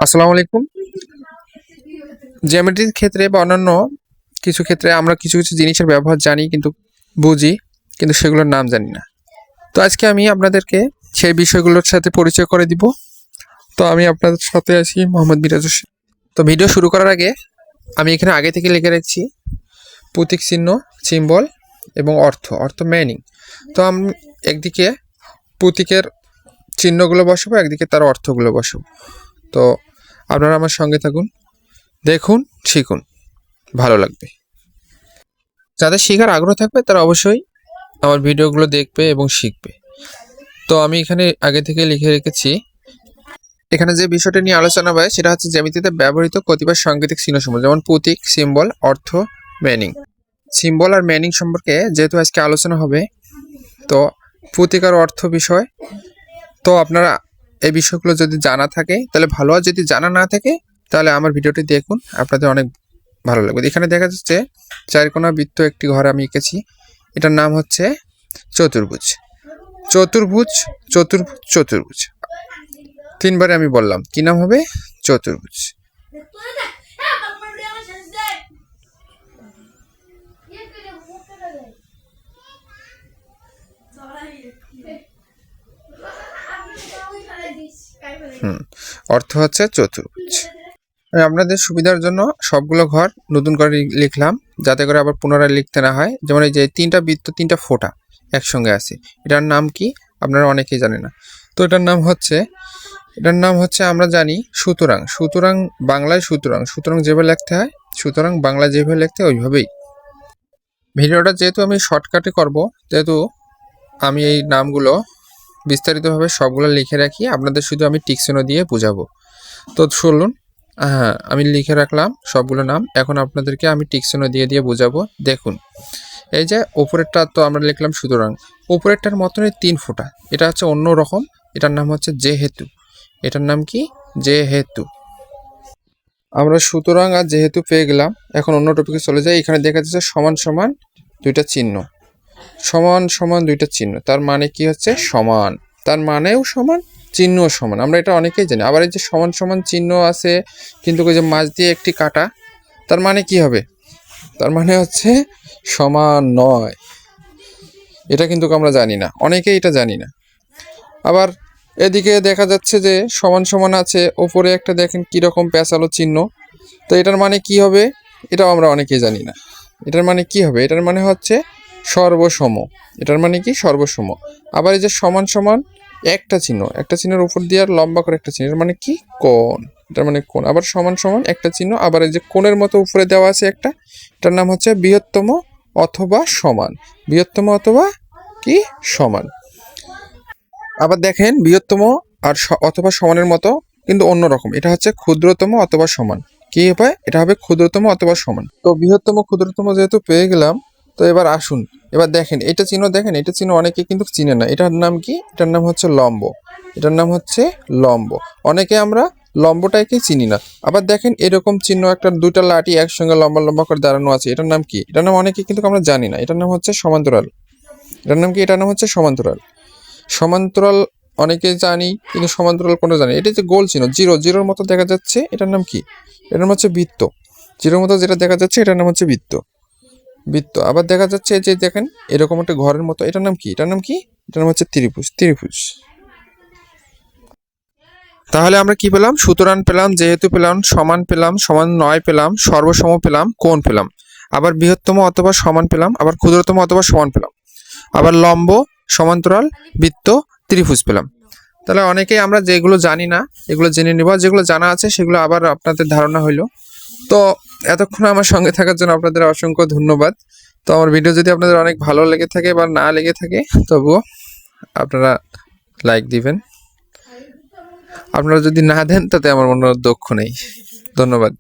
আসসালামু আলাইকুম। জ্যামিতির ক্ষেত্রে বা অন্যান্য কিছু ক্ষেত্রে আমরা কিছু কিছু জিনিসের ব্যবহার জানি কিন্তু বুঝি, কিন্তু সেগুলোর নাম জানি না। তো আজকে আমি আপনাদেরকে সেই বিষয়গুলোর সাথে পরিচয় করে দিব। তো আমি আপনাদের সাথে আছি মোহাম্মদ মিরাজ হোসেন। তো ভিডিও শুরু করার আগে আমি এখানে আগে থেকে লিখে রাখছি প্রতীক চিহ্ন, সিম্বল এবং অর্থ মিনিং। তো আমি একদিকে প্রতীকের চিহ্নগুলো বসাবো, একদিকে তার অর্থগুলো বসাবো। তো আপনারা আমার সঙ্গে থাকুন, দেখুন, শিখুন, ভালো লাগবে। যাদের শেখার আগ্রহ থাকবে তারা অবশ্যই আমার ভিডিওগুলো দেখবে এবং শিখবে। তো আমি এখানে আগে থেকে লিখে রেখেছি, এখানে যে বিষয়টা নিয়ে আলোচনা হয় সেটা হচ্ছে জ্যামিতিতে ব্যবহৃত কতিপয় সাংকেতিক চিহ্নসমূহ, যেমন প্রতীক, সিম্বল, অর্থ, মিনিং। সিম্বল আর মিনিং সম্পর্কে যেহেতু আজকে আলোচনা হবে, তো প্রতীক আর অর্থ বিষয়, তো আপনারা এই বিষয়গুলো যদি জানা থাকে তাহলে ভালো, আর যদি জানা না থাকে তাহলে আমার ভিডিওটি দেখুন, আপনাদের অনেক ভালো লাগবে। এখানে দেখা যাচ্ছে চারকোনা বৃত্ত একটি ঘরে আমি এঁকেছি, এটার নাম হচ্ছে চতুর্ভুজ। চতুর্ভুজ চতুর্ভুজ চতুর্ভুজ, তিনবারে আমি বললাম কি নাম হবে? চতুর্ভুজ। অর্থ হচ্ছে চতুর্ভুজ। আমি আপনাদের সুবিধার জন্য সবগুলো ঘর নতুন করে লিখলাম, যাতে করে আবার পুনরায় লিখতে না হয়। যেমন এই যে তিনটা বৃত্ত, তিনটা ফোঁটা একসঙ্গে আছে, এটার নাম কি আপনারা অনেকেই জানেন না। তো এটার নাম হচ্ছে আমরা জানি সুতরাং। সুতরাং বাংলায় সুতরাং যেভাবে লিখতে হয়, সুতরাং বাংলায় যেভাবে লিখতে হয় ওইভাবেই। ভিডিওটা যেহেতু আমি শর্টকাটে করব, যেহেতু আমি এই নামগুলো বিস্তারিতভাবে সবগুলো লিখে রাখি, আপনাদের শুধু আমি টিকচিহ্ন দিয়ে বোঝাবো। তো শুনুন, হ্যাঁ আমি লিখে রাখলাম সবগুলো নাম, এখন আপনাদেরকে আমি টিকচিহ্ন দিয়ে দিয়ে বোঝাবো। দেখুন, এই যে উপরেরটা তো আমরা লিখলাম সুতরাং, উপরেরটার মতনই তিন ফোঁটা, এটা হচ্ছে অন্য রকম, এটার নাম হচ্ছে যেহেতু। এটার নাম কি? যেহেতু। আমরা সুতরাং আর যেহেতু পেয়ে গেলাম, এখন অন্য টপিকে চলে যাই। এখানে দেখা যাচ্ছে সমান সমান দুইটা চিহ্ন, সমান সমান দুইটা চিহ্ন, তার মানে কি হচ্ছে? সমান। তার মানেও সমান, চিহ্নও সমান, আমরা এটা অনেকেই জানি। আবার এই যে সমান সমান চিহ্ন আছে কিন্তু ওই যে মাঝ দিয়ে একটি কাটা, তার মানে কি হবে? তার মানে হচ্ছে সমান নয়। এটা কিন্তু আমরা জানি না, অনেকেই এটা জানি না। আবার এদিকে দেখা যাচ্ছে যে সমান সমান আছে, ওপরে একটা দেখেন কীরকম পেঁচালো চিহ্ন, তো এটার মানে কি হবে? এটাও আমরা অনেকেই জানি না। এটার মানে কি হবে? এটার মানে হচ্ছে সর্বসম। এটার মানে কি? সর্বসম। আবার এই যে সমান সমান একটা চিহ্ন, একটা চিহ্নের উপর দিয়ে আর লম্বা করে একটা চিহ্ন, এটার মানে কি? কোণ। এটার মানে কোণ। আবার সমান সমান একটা চিহ্ন, আবার এই যে কোণের মতো উপরে দেওয়া আছে একটা, এটার নাম হচ্ছে বৃহত্তম অথবা সমান। বৃহত্তম অথবা কি? সমান। আবার দেখেন বৃহত্তম আর অথবা সমানের মতো কিন্তু অন্যরকম, এটা হচ্ছে ক্ষুদ্রতম অথবা সমান। কি হবে? এটা হবে ক্ষুদ্রতম অথবা সমান। তো বৃহত্তম ক্ষুদ্রতম যেহেতু পেয়ে গেলাম, তো এবার আসুন, এবার দেখেন এটা চিহ্ন, দেখেন এটা চিহ্ন অনেকে কিন্তু চিনে না। এটার নাম কি? এটার নাম হচ্ছে লম্ব। এটার নাম হচ্ছে লম্ব। অনেকে আমরা লম্বটাকে চিনি না। আবার দেখেন এরকম চিহ্ন, একটা দুইটা লাঠি একসঙ্গে লম্বা লম্বা করে দাঁড়ানো আছে, এটার নাম কি? এটার নাম অনেকে কিন্তু আমরা জানি না। এটার নাম হচ্ছে সমান্তরাল। এটার নাম কি? এটার নাম হচ্ছে সমান্তরাল। সমান্তরাল অনেকে জানি, কিন্তু সমান্তরাল কোনো জানি। এটা যে গোল চিহ্ন, জিরোর মতো দেখা যাচ্ছে, এটার নাম কি? এটার নাম হচ্ছে বৃত্ত। জিরোর মতো যেটা দেখা যাচ্ছে এটার নাম হচ্ছে বৃত্ত। বৃত্ত। আবার দেখা যাচ্ছে যে দেখেন এরকম একটা ঘরের মতো, এটার নাম কি? এটার নাম কি? এটার নাম হচ্ছে ত্রিভুজ। ত্রিভুজ। তাহলে আমরা কি পেলাম? সুতরাং পেলাম, যেহেতু পেলাম, সমান পেলাম, সমান নয় পেলাম, সর্বসম পেলাম, কোণ পেলাম, আবার বৃহত্তম অথবা সমান পেলাম, আবার ক্ষুদ্রতম অথবা সমান পেলাম, আবার লম্ব, সমান্তরাল, বৃত্ত, ত্রিভুজ পেলাম। তাহলে অনেকেই আমরা যেগুলো জানি না এগুলো জেনে নেব, যেগুলো জানা আছে সেগুলো আবার আপনাদের ধারণা হইলো। তো এতক্ষণ আমার সঙ্গে থাকার জন্য আপনাদের অসংখ্য ধন্যবাদ। তো আমার ভিডিও যদি আপনাদের অনেক ভালো লেগে থাকে বা না লেগে থাকে, তবুও আপনারা লাইক দিবেন। আপনারা যদি না দেন তাতে আমার মনে দুঃখ নেই। ধন্যবাদ।